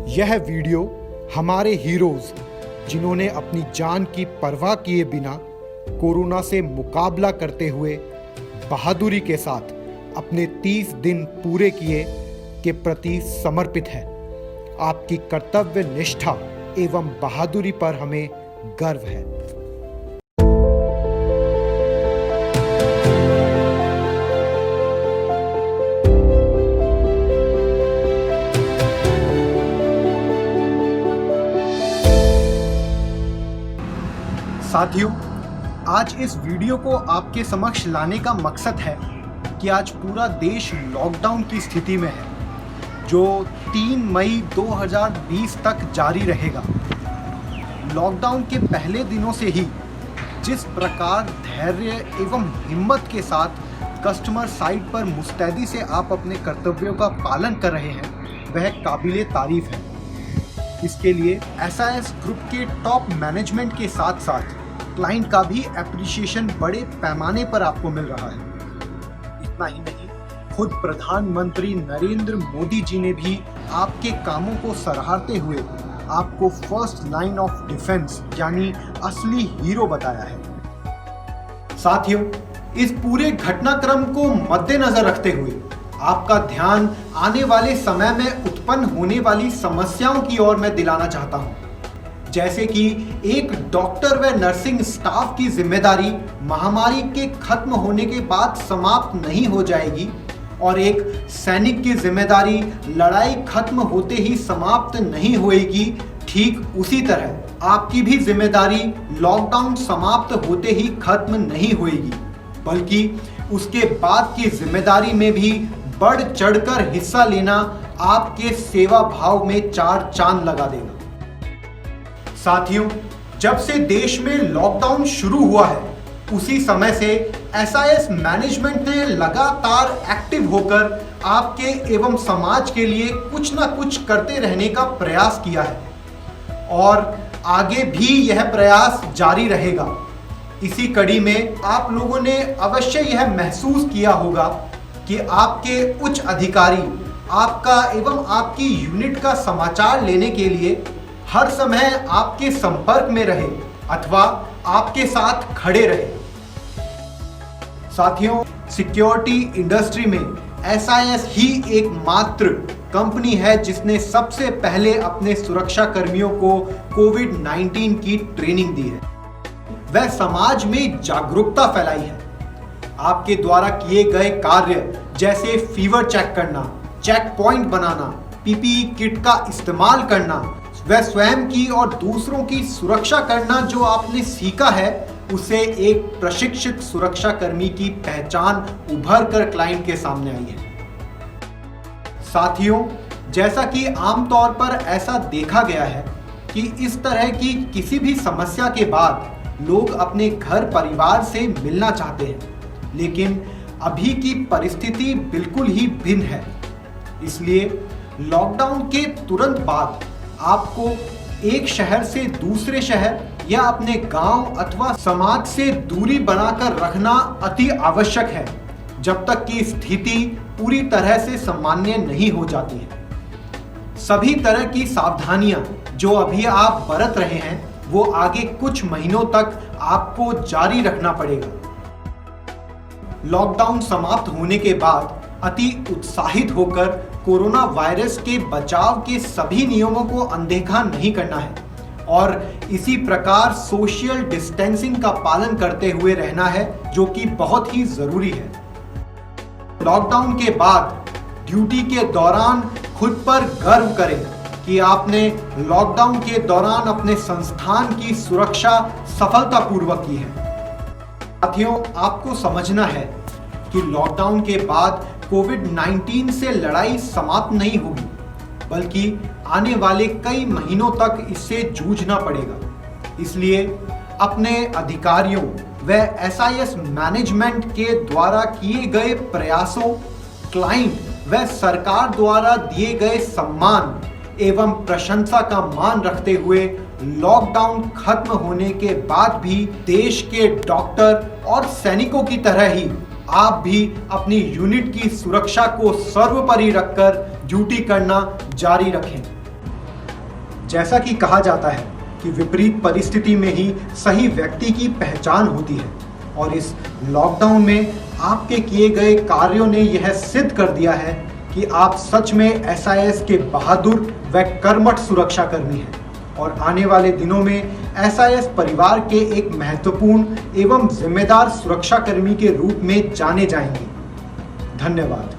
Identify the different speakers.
Speaker 1: यह वीडियो हमारे हीरोज जिन्होंने अपनी जान की परवाह किए बिना कोरोना से मुकाबला करते हुए बहादुरी के साथ अपने 30 दिन पूरे किए के प्रति समर्पित है। आपकी कर्तव्य निष्ठा एवं बहादुरी पर हमें गर्व है। साथियों, आज इस वीडियो को आपके समक्ष लाने का मकसद है कि आज पूरा देश लॉकडाउन की स्थिति में है, जो 3 मई 2020 तक जारी रहेगा। लॉकडाउन के पहले दिनों से ही जिस प्रकार धैर्य एवं हिम्मत के साथ कस्टमर साइट पर मुस्तैदी से आप अपने कर्तव्यों का पालन कर रहे हैं, वह काबिले तारीफ है। इसके लिए एसआईएस ग्रुप के टॉप मैनेजमेंट के साथ साथ क्लाइंट का भी एप्रिसिएशन बड़े पैमाने पर आपको मिल रहा है। इतना ही नहीं, खुद प्रधानमंत्री नरेंद्र मोदी जी ने भी आपके कामों को सराहते हुए आपको फर्स्ट लाइन ऑफ डिफेंस यानी असली हीरो बताया है। साथियों, इस पूरे घटनाक्रम को मद्देनजर रखते हुए आपका ध्यान आने वाले समय में उत्पन्न होने वाली समस्याओं की ओर मैं दिलाना चाहता हूं, जैसे कि एक डॉक्टर व नर्सिंग स्टाफ की जिम्मेदारी महामारी के खत्म होने के बाद समाप्त नहीं हो जाएगी और एक सैनिक की जिम्मेदारी लड़ाई खत्म होते ही समाप्त नहीं होएगी। ठीक उसी तरह आपकी भी जिम्मेदारी लॉकडाउन समाप्त होते ही खत्म नहीं होएगी, बल्कि उसके बाद की जिम्मेदारी में भी बढ़ चढ़कर हिस्सा लेना आपके सेवा भाव में 4 चांद लगा देगा। साथियों, जब से देश में लॉकडाउन शुरू हुआ है, उसी समय से एसआईएस मैनेजमेंट ने लगातार एक्टिव होकर आपके एवं समाज के लिए कुछ ना कुछ करते रहने का प्रयास किया है और आगे भी यह प्रयास जारी रहेगा। इसी कड़ी में आप लोगों ने अवश्य यह महसूस किया होगा कि आपके उच्च अधिकारी आपका एवं आपकी यूनिट का समाचार लेने के लिए हर समय आपके संपर्क में रहे अथवा आपके साथ खड़े रहे। साथियों, सिक्योरिटी इंडस्ट्री में एसआईएस ही एकमात्र कंपनी है जिसने सबसे पहले अपने सुरक्षा कर्मियों को कोविड-19 की ट्रेनिंग दी है। वह समाज में जागरूकता फैलाई है। आपके द्वारा किए गए कार्य जैसे फीवर चेक करना, चेक पॉइंट बनाना, पीपीई किट का इस्तेमाल करना, वह स्वयं की और दूसरों की सुरक्षा करना जो आपने सीखा है, उसे एक प्रशिक्षित सुरक्षा कर्मी की पहचान उभर कर क्लाइंट के सामने आई है। साथियों, जैसा कि आमतौर पर ऐसा देखा गया है कि इस तरह की किसी भी समस्या के बाद लोग अपने घर परिवार से मिलना चाहते हैं, लेकिन अभी की परिस्थिति बिल्कुल ही भिन्न है। इसलिए लॉकडाउन के तुरंत बाद आपको एक शहर से दूसरे शहर या अपने गांव अथवा समाज से दूरी बनाकर रखना अति आवश्यक है, जब तक कि स्थिति पूरी तरह से सामान्य नहीं हो जाती है। सभी तरह की सावधानियां जो अभी आप बरत रहे हैं, वो आगे कुछ महीनों तक आपको जारी रखना पड़ेगा। लॉकडाउन समाप्त होने के बाद अति उत्साहित होकर कोरोना वायरस के बचाव के सभी नियमों को अनदेखा नहीं करना है और इसी प्रकार सोशल डिस्टेंसिंग का पालन करते हुए रहना है, जो कि बहुत ही जरूरी है। लॉकडाउन के बाद ड्यूटी के दौरान खुद पर गर्व करें कि आपने लॉकडाउन के दौरान अपने संस्थान की सुरक्षा सफलतापूर्वक की है। साथियों, आपको समझना है कि लॉकडाउन के बाद कोविड-19 से लड़ाई समाप्त नहीं होगी, बल्कि आने वाले कई महीनों तक इससे जूझना पड़ेगा। इसलिए अपने अधिकारियों व एसआईएस मैनेजमेंट के द्वारा किए गए प्रयासों, क्लाइंट व सरकार द्वारा दिए गए सम्मान एवं प्रशंसा का मान रखते हुए लॉकडाउन खत्म होने के बाद भी देश के डॉक्टर और सैनिकों की तरह ही आप भी अपनी यूनिट की सुरक्षा को सर्वोपरि रखकर ड्यूटी करना जारी रखें। जैसा कि कहा जाता है कि विपरीत परिस्थिति में ही सही व्यक्ति की पहचान होती है, और इस लॉकडाउन में आपके किए गए कार्यों ने यह सिद्ध कर दिया है कि आप सच में एसआईएस के बहादुर व कर्मठ सुरक्षाकर्मी हैं और आने वाले दिनों में एसआईएस परिवार के एक महत्वपूर्ण एवं जिम्मेदार सुरक्षाकर्मी के रूप में जाने जाएंगे। धन्यवाद।